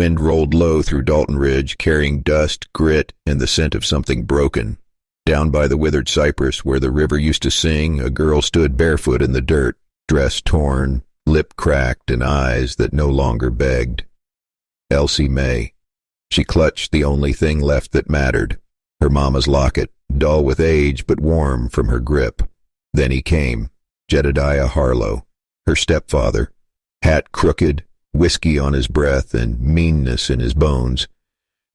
wind rolled low through Dalton Ridge, carrying dust, grit, and the scent of something broken. Down by the withered cypress, where the river used to sing, a girl stood barefoot in the dirt, dress torn, lip cracked, and eyes that no longer begged. Elsie May. She clutched the only thing left that mattered, her mama's locket, dull with age but warm from her grip. Then he came, Jedediah Harlow, her stepfather, hat crooked, whiskey on his breath, and meanness in his bones.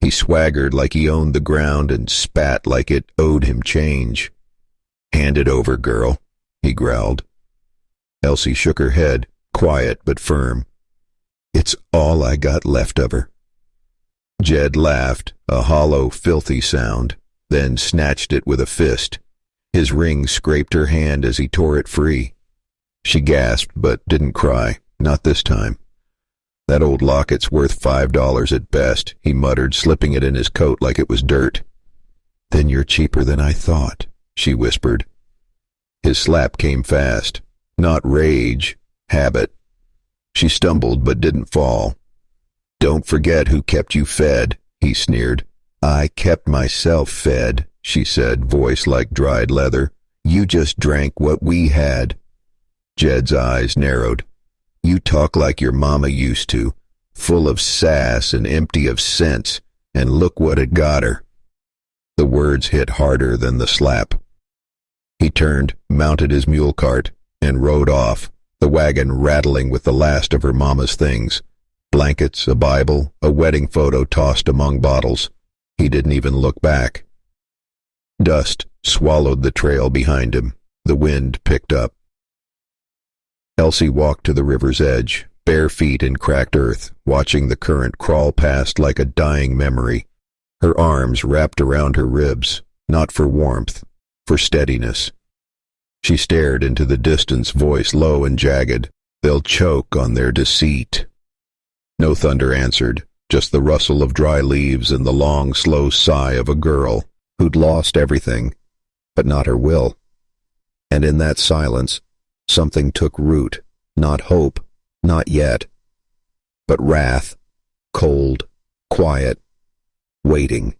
He swaggered like he owned the ground and spat like it owed him change. "Hand it over, girl," he growled. Elsie shook her head, quiet but firm. "It's all I got left of her." Jed laughed, a hollow, filthy sound, then snatched it with a fist. His ring scraped her hand as he tore it free. She gasped, but didn't cry, not this time. "That old locket's worth $5 at best," he muttered, slipping it in his coat like it was dirt. "Then you're cheaper than I thought," she whispered. His slap came fast. Not rage, habit. She stumbled but didn't fall. "Don't forget who kept you fed," he sneered. "I kept myself fed," she said, voice like dried leather. "You just drank what we had." Jed's eyes narrowed. "You talk like your mama used to, full of sass and empty of sense, and look what it got her." The words hit harder than the slap. He turned, mounted his mule cart, and rode off, the wagon rattling with the last of her mama's things. Blankets, a Bible, a wedding photo tossed among bottles. He didn't even look back. Dust swallowed the trail behind him. The wind picked up. Elsie walked to the river's edge, bare feet in cracked earth, watching the current crawl past like a dying memory. Her arms wrapped around her ribs, not for warmth, for steadiness. She stared into the distance, voice low and jagged. "They'll choke on their deceit." No thunder answered, just the rustle of dry leaves and the long, slow sigh of a girl who'd lost everything, but not her will. And in that silence, something took root, not hope, not yet, but wrath, cold, quiet, waiting.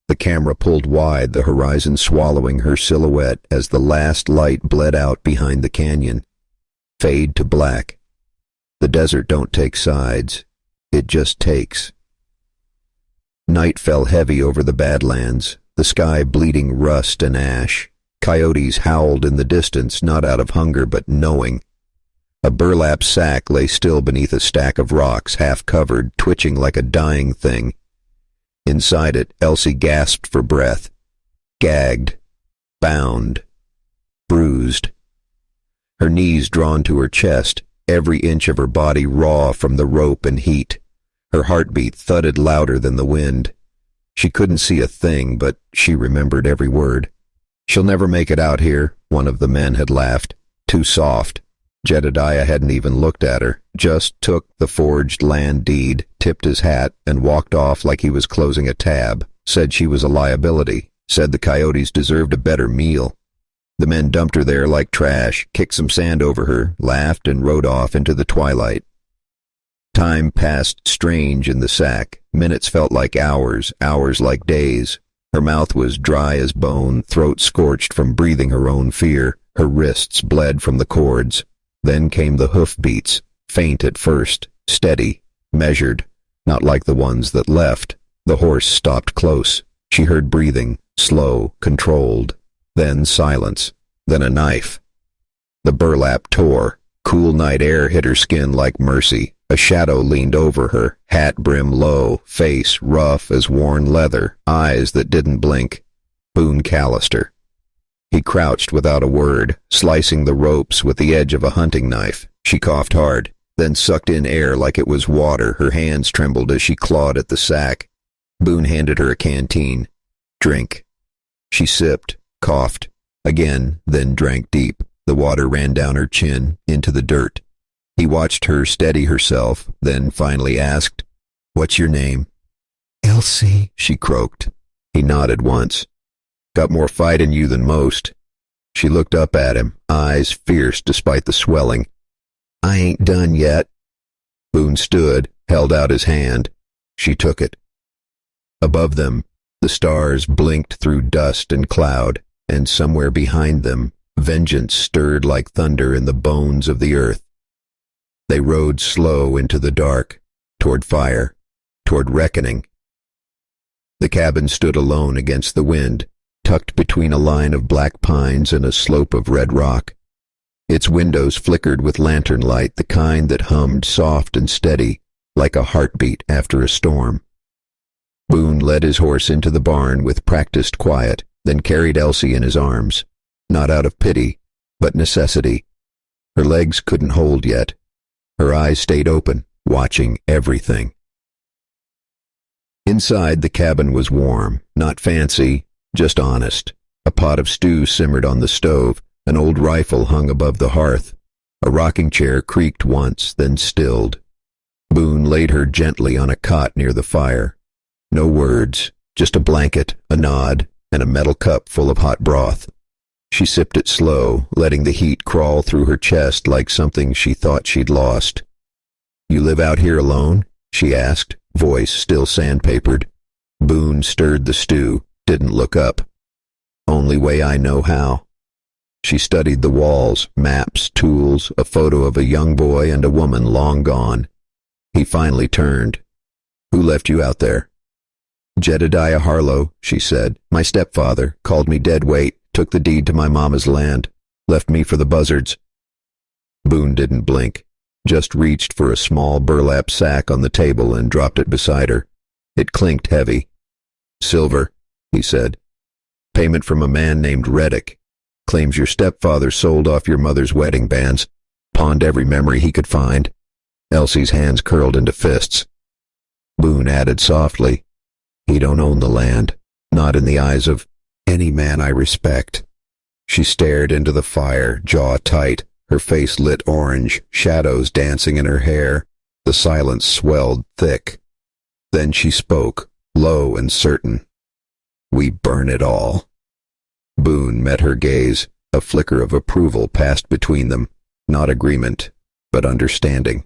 The camera pulled wide, the horizon swallowing her silhouette as the last light bled out behind the canyon. Fade to black. The desert don't take sides. It just takes. Night fell heavy over the Badlands, the sky bleeding rust and ash. Coyotes howled in the distance, not out of hunger but knowing. A burlap sack lay still beneath a stack of rocks, half covered, twitching like a dying thing. Inside it, Elsie gasped for breath. Gagged. Bound. Bruised. Her knees drawn to her chest, every inch of her body raw from the rope and heat. Her heartbeat thudded louder than the wind. She couldn't see a thing, but she remembered every word. "She'll never make it out here," one of the men had laughed. "Too soft." Jedediah hadn't even looked at her, just took the forged land deed, tipped his hat, and walked off like he was closing a tab, said she was a liability, said the coyotes deserved a better meal. The men dumped her there like trash, kicked some sand over her, laughed, and rode off into the twilight. Time passed strange in the sack. Minutes felt like hours, hours like days. Her mouth was dry as bone, throat scorched from breathing her own fear. Her wrists bled from the cords. Then came the hoofbeats, faint at first, steady, measured, not like the ones that left. The horse stopped close. She heard breathing, slow, controlled. Then silence. Then a knife. The burlap tore. Cool night air hit her skin like mercy. A shadow leaned over her, hat brim low, face rough as worn leather, eyes that didn't blink. Boone Callister. He crouched without a word, slicing the ropes with the edge of a hunting knife. She coughed hard, then sucked in air like it was water. Her hands trembled as she clawed at the sack. Boone handed her a canteen. "Drink." She sipped, coughed, again, then drank deep. The water ran down her chin, into the dirt. He watched her steady herself, then finally asked, "What's your name?" "Elsie," she croaked. He nodded once. "Got more fight in you than most." She looked up at him, eyes fierce despite the swelling. "I ain't done yet." Boone stood, held out his hand. She took it. Above them, the stars blinked through dust and cloud, and somewhere behind them, vengeance stirred like thunder in the bones of the earth. They rode slow into the dark, toward fire, toward reckoning. The cabin stood alone against the wind, tucked between a line of black pines and a slope of red rock. Its windows flickered with lantern light, the kind that hummed soft and steady, like a heartbeat after a storm. Boone led his horse into the barn with practiced quiet, then carried Elsie in his arms, not out of pity, but necessity. Her legs couldn't hold yet. Her eyes stayed open, watching everything. Inside, the cabin was warm, not fancy, just honest. A pot of stew simmered on the stove, an old rifle hung above the hearth. A rocking chair creaked once, then stilled. Boone laid her gently on a cot near the fire. No words, just a blanket, a nod, and a metal cup full of hot broth. She sipped it slow, letting the heat crawl through her chest like something she thought she'd lost. "You live out here alone?" she asked, voice still sandpapered. Boone stirred the stew, didn't look up. "Only way I know how." She studied the walls, maps, tools, a photo of a young boy and a woman long gone. He finally turned. "Who left you out there?" "Jedediah Harlow," she said. "My stepfather, called me dead weight, took the deed to my mama's land, left me for the buzzards." Boone didn't blink, just reached for a small burlap sack on the table and dropped it beside her. It clinked heavy. "Silver," he said. "Payment from a man named Reddick. Claims your stepfather sold off your mother's wedding bands, pawned every memory he could find." Elsie's hands curled into fists. Boone added softly, "He don't own the land, not in the eyes of any man I respect." She stared into the fire, jaw tight, her face lit orange, shadows dancing in her hair. The silence swelled thick. Then she spoke, low and certain. "We burn it all." Boone met her gaze. A flicker of approval passed between them, not agreement, but understanding.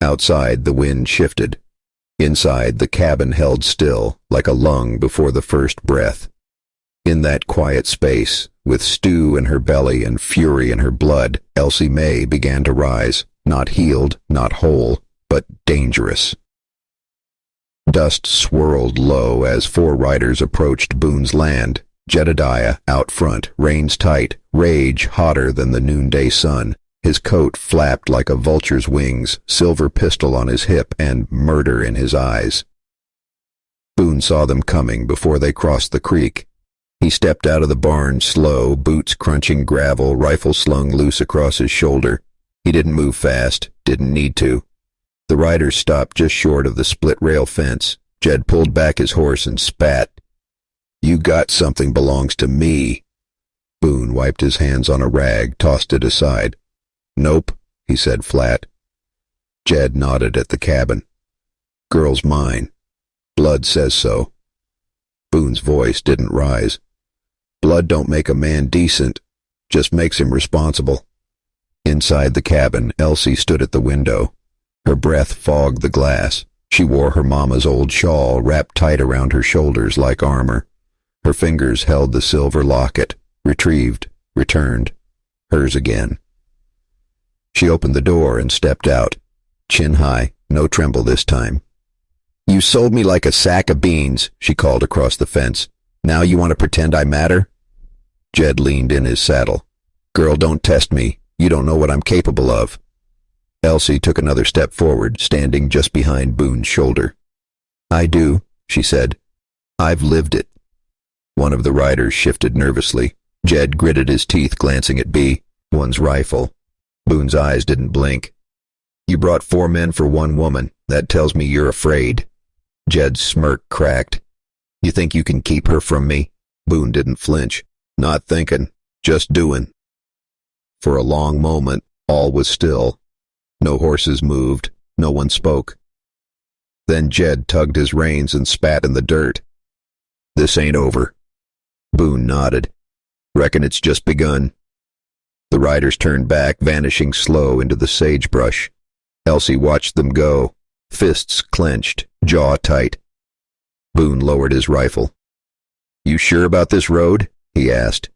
Outside, the wind shifted. Inside, the cabin held still, like a lung before the first breath. In that quiet space, with stew in her belly and fury in her blood, Elsie May began to rise, not healed, not whole, but dangerous. Dust swirled low as 4 riders approached Boone's land. Jedediah, out front, reins tight, rage hotter than the noonday sun. His coat flapped like a vulture's wings, silver pistol on his hip, and murder in his eyes. Boone saw them coming before they crossed the creek. He stepped out of the barn slow, boots crunching gravel, rifle slung loose across his shoulder. He didn't move fast, didn't need to. The riders stopped just short of the split-rail fence. Jed pulled back his horse and spat. "You got something belongs to me." Boone wiped his hands on a rag, tossed it aside. "Nope," he said flat. Jed nodded at the cabin. "Girl's mine. Blood says so." Boone's voice didn't rise. "Blood don't make a man decent, just makes him responsible." Inside the cabin, Elsie stood at the window. Her breath fogged the glass. She wore her mama's old shawl wrapped tight around her shoulders like armor. Her fingers held the silver locket, retrieved, returned, hers again. She opened the door and stepped out, chin high, no tremble this time. "You sold me like a sack of beans," she called across the fence. "Now you want to pretend I matter?" Jed leaned in his saddle. "Girl, don't test me. You don't know what I'm capable of." Elsie took another step forward, standing just behind Boone's shoulder. "I do," she said. "I've lived it." One of the riders shifted nervously. Jed gritted his teeth, glancing at one's rifle. Boone's eyes didn't blink. "You brought 4 men for 1 woman. That tells me you're afraid." Jed's smirk cracked. "You think you can keep her from me?" Boone didn't flinch. "Not thinking, just doing." For a long moment, all was still. No horses moved, no one spoke. Then Jed tugged his reins and spat in the dirt. "This ain't over." Boone nodded. "Reckon it's just begun." The riders turned back, vanishing slow into the sagebrush. Elsie watched them go. fists clenched, jaw tight. Boone lowered his rifle. "You sure about this road?" he asked.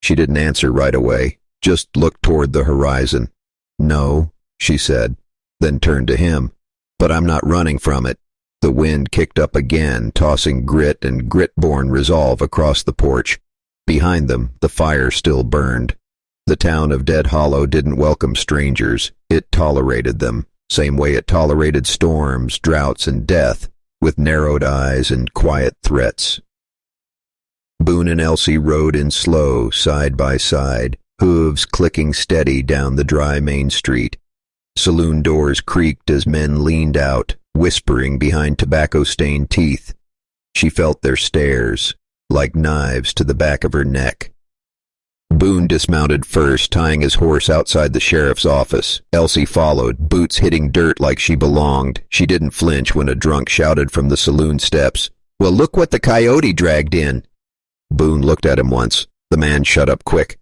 She didn't answer right away, just looked toward the horizon. "No," she said, then turned to him. "But I'm not running from it." The wind kicked up again, tossing grit and grit-born resolve across the porch. Behind them, the fire still burned. The town of Dead Hollow didn't welcome strangers. It tolerated them, same way it tolerated storms, droughts, and death, with narrowed eyes and quiet threats. Boone and Elsie rode in slow, side by side, hooves clicking steady down the dry main street. Saloon doors creaked as men leaned out, whispering behind tobacco-stained teeth. She felt their stares, like knives to the back of her neck. Boone dismounted first, tying his horse outside the sheriff's office. Elsie followed, boots hitting dirt like she belonged. She didn't flinch when a drunk shouted from the saloon steps, "Well, look what the coyote dragged in." Boone looked at him once. The man shut up quick.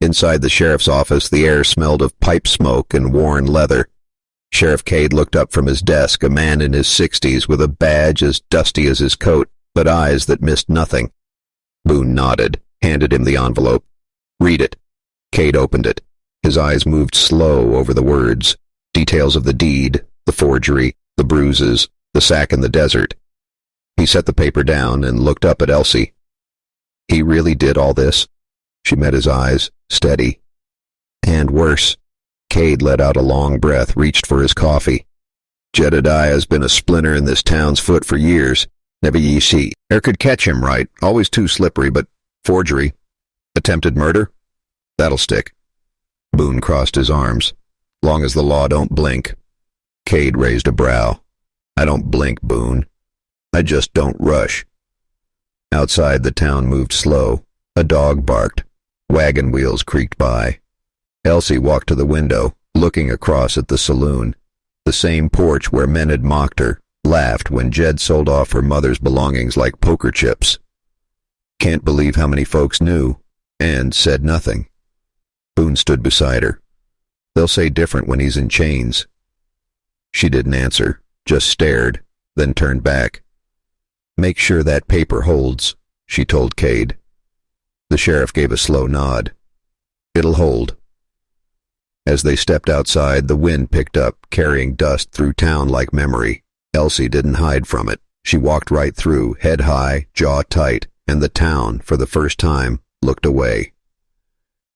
Inside the sheriff's office, the air smelled of pipe smoke and worn leather. Sheriff Cade looked up from his desk, a man in his 60s with a badge as dusty as his coat, but eyes that missed nothing. Boone nodded, handed him the envelope. "Read it." Cade opened it. His eyes moved slow over the words. Details of the deed, the forgery, the bruises, the sack in the desert. He set the paper down and looked up at Elsie. "He really did all this?" She met his eyes, steady. "And worse." Cade let out a long breath, reached for his coffee. "Jedediah's been a splinter in this town's foot for years. Never ye see. Could catch him right, always too slippery, but forgery. Attempted murder? That'll stick." Boone crossed his arms. "Long as the law don't blink." Cade raised a brow. "I don't blink, Boone. I just don't rush." Outside, the town moved slow. A dog barked. Wagon wheels creaked by. Elsie walked to the window, looking across at the saloon. The same porch where men had mocked her, laughed when Jed sold off her mother's belongings like poker chips. Can't believe how many folks knew, and said nothing. Boone stood beside her. "They'll say different when he's in chains." She didn't answer, just stared, then turned back. "Make sure that paper holds," she told Cade. The sheriff gave a slow nod. "It'll hold." As they stepped outside, the wind picked up, carrying dust through town like memory. Elsie didn't hide from it. She walked right through, head high, jaw tight, and the town, for the first time, looked away.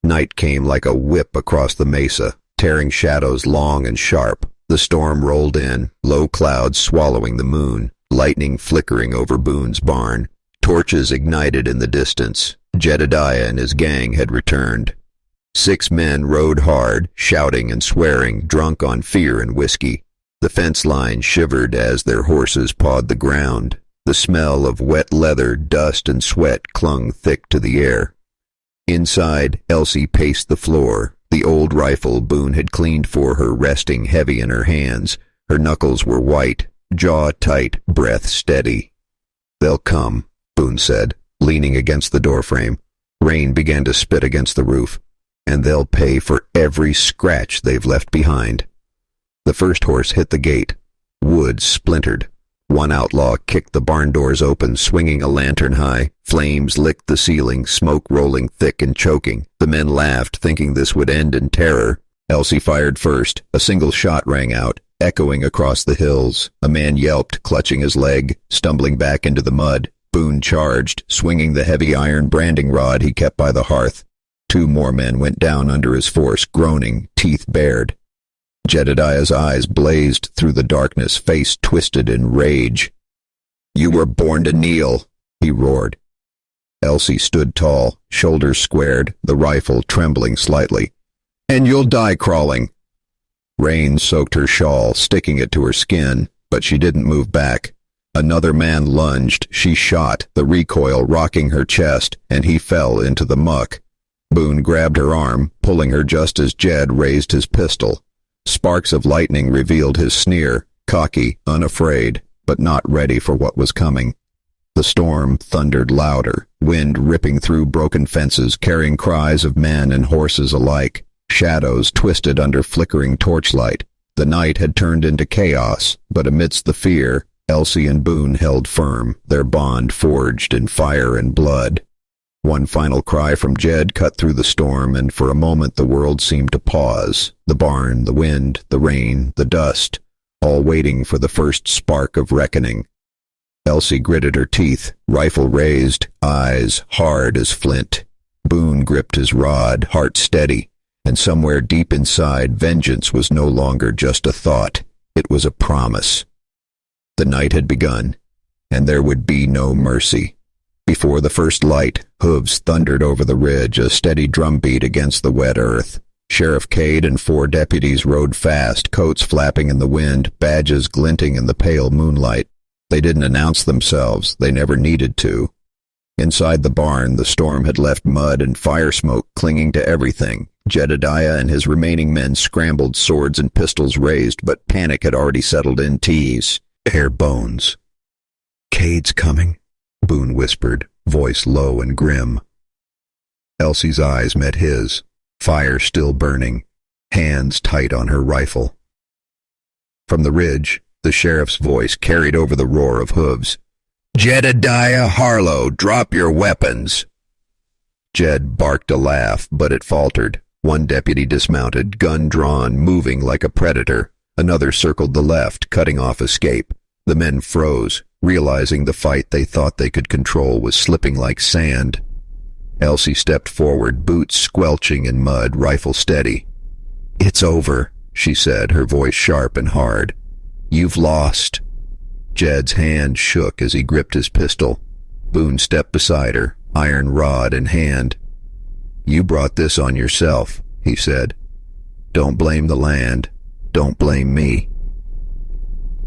Night came like a whip across the mesa, tearing shadows long and sharp. The storm rolled in, low clouds swallowing the moon, lightning flickering over Boone's barn. Torches ignited in the distance. Jedediah and his gang had returned. 6 men rode hard, shouting and swearing, drunk on fear and whiskey. The fence line shivered as their horses pawed the ground. The smell of wet leather, dust, and sweat clung thick to the air. Inside, Elsie paced the floor, the old rifle Boone had cleaned for her resting heavy in her hands. Her knuckles were white, jaw tight, breath steady. "They'll come," Boone said, leaning against the doorframe. Rain began to spit against the roof. "And they'll pay for every scratch they've left behind." The first horse hit the gate. Wood splintered. One outlaw kicked the barn doors open, swinging a lantern high. Flames licked the ceiling, smoke rolling thick and choking. The men laughed, thinking this would end in terror. Elsie fired first. A single shot rang out, echoing across the hills. A man yelped, clutching his leg, stumbling back into the mud. Boone charged, swinging the heavy iron branding rod he kept by the hearth. 2 more men went down under his force, groaning, teeth bared. Jedediah's eyes blazed through the darkness, face twisted in rage. "You were born to kneel," he roared. Elsie stood tall, shoulders squared, the rifle trembling slightly. "And you'll die crawling." Rain soaked her shawl, sticking it to her skin, but she didn't move back. Another man lunged. She shot, the recoil rocking her chest, and he fell into the muck. Boone grabbed her arm, pulling her just as Jed raised his pistol. Sparks of lightning revealed his sneer, cocky, unafraid, but not ready for what was coming. The storm thundered louder, wind ripping through broken fences, carrying cries of men and horses alike. Shadows twisted under flickering torchlight. The night had turned into chaos, but amidst the fear, Elsie and Boone held firm, their bond forged in fire and blood. One final cry from Jed cut through the storm, and for a moment the world seemed to pause. The barn, the wind, the rain, the dust, all waiting for the first spark of reckoning. Elsie gritted her teeth, rifle raised, eyes hard as flint. Boone gripped his rod, heart steady, and somewhere deep inside, vengeance was no longer just a thought. It was a promise. The night had begun, and there would be no mercy. Before the first light, hooves thundered over the ridge, a steady drumbeat against the wet earth. Sheriff Cade and 4 deputies rode fast, coats flapping in the wind, badges glinting in the pale moonlight. They didn't announce themselves. They never needed to. Inside the barn, the storm had left mud and fire smoke clinging to everything. Jedediah and his remaining men scrambled, swords and pistols raised, but panic had already settled in. Tease. Bare bones. "Cade's coming," Boone whispered, voice low and grim. Elsie's eyes met his, fire still burning, hands tight on her rifle. From the ridge, the sheriff's voice carried over the roar of hooves. "Jedediah Harlow, drop your weapons!" Jed barked a laugh, but it faltered. One deputy dismounted, gun drawn, moving like a predator. Another circled the left, cutting off escape. The men froze, realizing the fight they thought they could control was slipping like sand. Elsie stepped forward, boots squelching in mud, rifle steady. "It's over," she said, her voice sharp and hard. "You've lost." Jed's hand shook as he gripped his pistol. Boone stepped beside her, iron rod in hand. "You brought this on yourself," he said. "Don't blame the land. Don't blame me."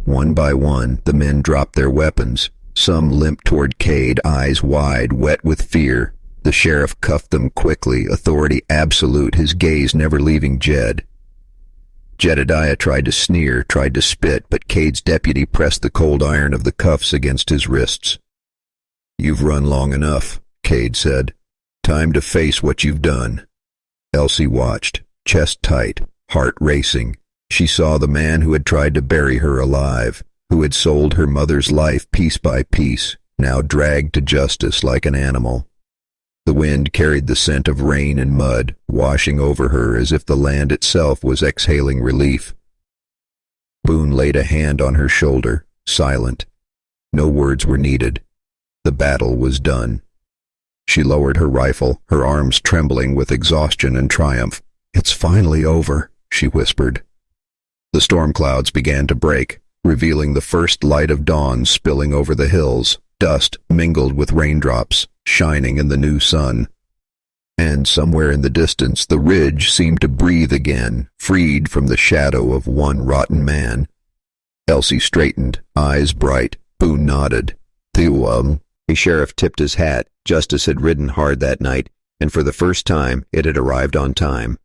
One by one, the men dropped their weapons. Some limped toward Cade, eyes wide, wet with fear. The sheriff cuffed them quickly, authority absolute, his gaze never leaving Jed. Jedediah tried to sneer, tried to spit, but Cade's deputy pressed the cold iron of the cuffs against his wrists. "You've run long enough," Cade said. "Time to face what you've done." Elsie watched, chest tight, heart racing. She saw the man who had tried to bury her alive, who had sold her mother's life piece by piece, now dragged to justice like an animal. The wind carried the scent of rain and mud, washing over her as if the land itself was exhaling relief. Boone laid a hand on her shoulder, silent. No words were needed. The battle was done. She lowered her rifle, her arms trembling with exhaustion and triumph. "It's finally over," she whispered. The storm clouds began to break, revealing the first light of dawn spilling over the hills, dust mingled with raindrops, shining in the new sun. And somewhere in the distance, the ridge seemed to breathe again, freed from the shadow of one rotten man. Elsie straightened, eyes bright. Boone nodded. The sheriff tipped his hat. Justice had ridden hard that night, and for the first time it had arrived on time.